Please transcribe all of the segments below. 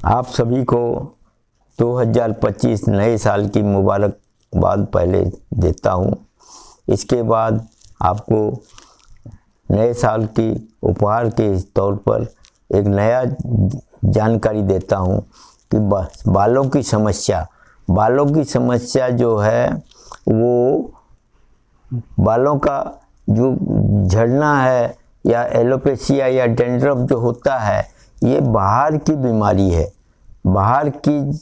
आप सभी को 2025 नए साल की मुबारकबाद पहले देता हूँ। इसके बाद आपको नए साल की उपहार के तौर पर एक नया जानकारी देता हूँ कि बालों की समस्या जो है वो बालों का जो झड़ना है या एलोपेशिया या डैंड्रफ जो होता है, ये बाहर की बीमारी है, बाहर की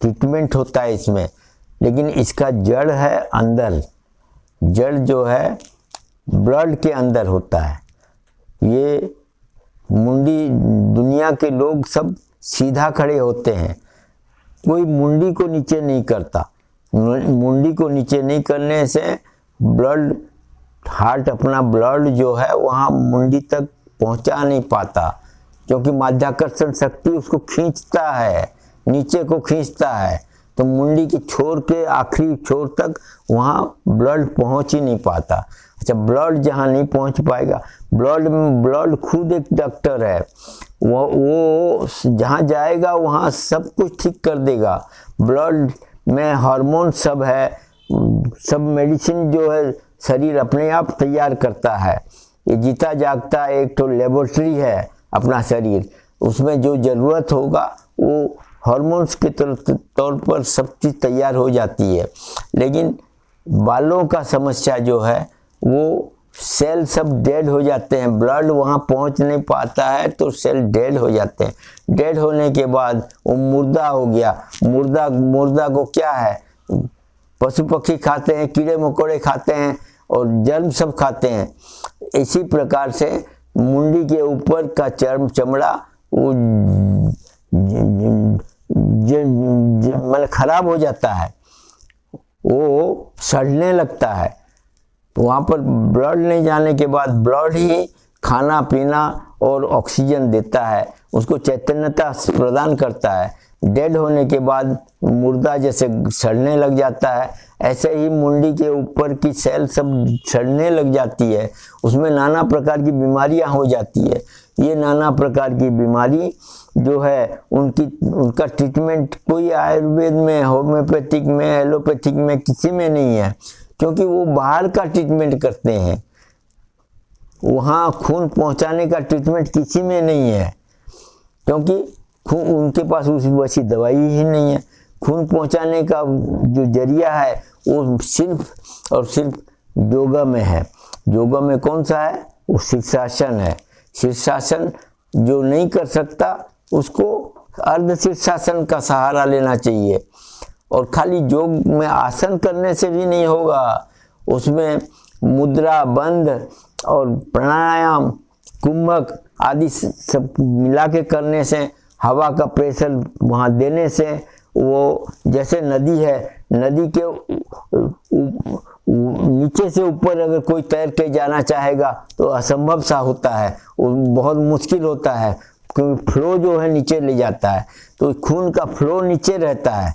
ट्रीटमेंट होता है इसमें, लेकिन इसका जड़ है अंदर। जड़ जो है ब्लड के अंदर होता है। ये मुंडी दुनिया के लोग सब सीधा खड़े होते हैं, कोई मुंडी को नीचे नहीं करता। मुंडी को नीचे नहीं करने से ब्लड हार्ट अपना ब्लड जो है वहाँ मुंडी तक पहुँचा नहीं पाता, क्योंकि माध्याकर्षण शक्ति उसको खींचता है, नीचे को खींचता है, तो मुंडी के छोर के आखिरी छोर तक वहाँ ब्लड पहुँच ही नहीं पाता। अच्छा, ब्लड जहाँ नहीं पहुँच पाएगा, ब्लड खुद एक डॉक्टर है, वो जहाँ जाएगा वहाँ सब कुछ ठीक कर देगा। ब्लड में हार्मोन सब है, सब मेडिसिन जो है शरीर अपने आप तैयार करता है। ये जीता जागता एक तो लेबोरेटरी है अपना शरीर, उसमें जो ज़रूरत होगा वो हार्मोन्स के तौर पर सब चीज़ तैयार हो जाती है। लेकिन बालों का समस्या जो है वो सेल सब डेड हो जाते हैं, ब्लड वहाँ पहुँच नहीं पाता है तो सेल डेड हो जाते हैं। डेड होने के बाद वो मुर्दा हो गया। मुर्दा को क्या है, पशु पक्षी खाते हैं, कीड़े मकोड़े खाते हैं और जर्म सब खाते हैं। इसी प्रकार से मुंडी के ऊपर का चमड़ा वो मतलब खराब हो जाता है, वो सड़ने लगता है। वहाँ पर ब्लड नहीं जाने के बाद ब्लड ही खाना पीना और ऑक्सीजन देता है, उसको चैतन्यता प्रदान करता है। डेड होने के बाद मुर्दा जैसे सड़ने लग जाता है, ऐसे ही मुंडी के ऊपर की सेल सब सड़ने लग जाती है, उसमें नाना प्रकार की बीमारियां हो जाती है। ये नाना प्रकार की बीमारी जो है उनका ट्रीटमेंट कोई आयुर्वेद में, होम्योपैथिक में, एलोपैथिक में किसी में नहीं है, क्योंकि वो बाहर का ट्रीटमेंट करते हैं। वहाँ खून पहुँचाने का ट्रीटमेंट किसी में नहीं है, क्योंकि उनके पास वैसी दवाई ही नहीं है। खून पहुँचाने का जो जरिया है वो सिर्फ और सिर्फ योगा में है। योगा में कौन सा है, वो शीर्षासन है। शीर्षासन जो नहीं कर सकता उसको अर्ध शीर्षासन का सहारा लेना चाहिए। और खाली योग में आसन करने से भी नहीं होगा, उसमें मुद्रा बंद और प्राणायाम कुंभक आदि सब मिला के करने से, हवा का प्रेशर वहाँ देने से, वो जैसे नदी है, नदी के नीचे से ऊपर अगर कोई तैर के जाना चाहेगा तो असंभव सा होता है, वो बहुत मुश्किल होता है, क्योंकि फ्लो जो है नीचे ले जाता है। तो खून का फ्लो नीचे रहता है,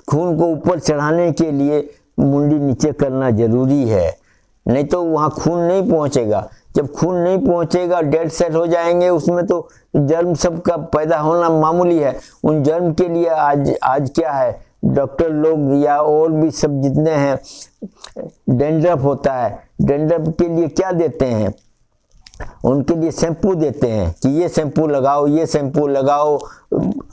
खून को ऊपर चढ़ाने के लिए मुंडी नीचे करना जरूरी है, नहीं तो वहाँ खून नहीं पहुँचेगा। जब खून नहीं पहुँचेगा डेड सेल हो जाएंगे, उसमें तो जर्म सब का पैदा होना मामूली है। उन जर्म के लिए आज क्या है, डॉक्टर लोग या और भी सब जितने हैं, डैंड्रफ होता है, डैंड्रफ के लिए क्या देते हैं, उनके लिए शैम्पू देते हैं कि ये शैम्पू लगाओ, ये शैम्पू लगाओ।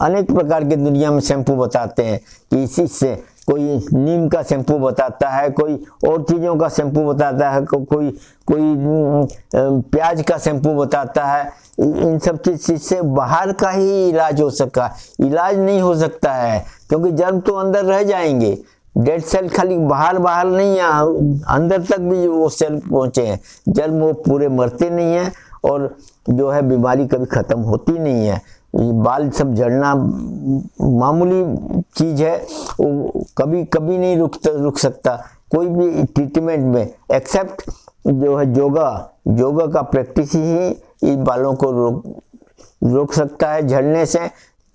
अनेक प्रकार के दुनिया में शैम्पू बताते हैं कि इसी से, कोई नीम का शैम्पू बताता है, कोई और चीज़ों का शैम्पू बताता है, कोई प्याज का शैम्पू बताता है। इन सब चीज़ से बाहर का ही इलाज हो सका, इलाज नहीं हो सकता है, क्योंकि जर्म तो अंदर रह जाएंगे। डेड सेल खाली बाहर नहीं है, अंदर तक भी वो सेल पहुँचे हैं। जर्म वो पूरे मरते नहीं हैं और जो है बीमारी कभी ख़त्म होती नहीं है। बाल सब झड़ना मामूली चीज़ है, वो कभी नहीं रुक सकता कोई भी ट्रीटमेंट में, एक्सेप्ट जो है योगा का प्रैक्टिस ही इस बालों को रोक सकता है, झड़ने से,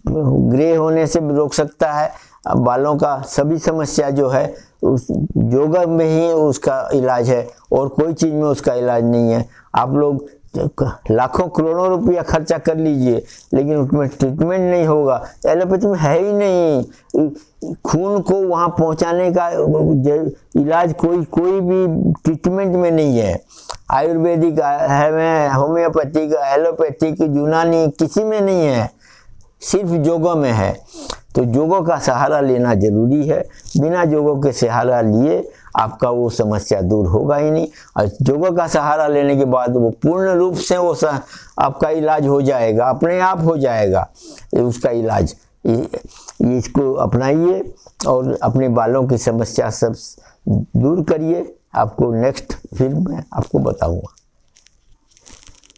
ग्रे होने से भी रोक सकता है। बालों का सभी समस्या जो है उस योगा में ही उसका इलाज है, और कोई चीज़ में उसका इलाज नहीं है। आप लोग लाखों करोड़ों रुपया खर्चा कर लीजिए, लेकिन उसमें ट्रीटमेंट नहीं होगा। एलोपैथी में है ही नहीं, खून को वहाँ पहुँचाने का इलाज कोई भी ट्रीटमेंट में नहीं है। आयुर्वेदिक है, होम्योपैथिक, एलोपैथिक, यूनानी किसी में नहीं है, सिर्फ योगों में है। तो योगों का सहारा लेना जरूरी है। बिना योगों के सहारा लिए आपका वो समस्या दूर होगा ही नहीं, और योगों का सहारा लेने के बाद वो पूर्ण रूप से वो आपका इलाज हो जाएगा, अपने आप हो जाएगा उसका इलाज। इसको अपनाइए और अपने बालों की समस्या सब दूर करिए। आपको नेक्स्ट फिल्म में आपको बताऊंगा।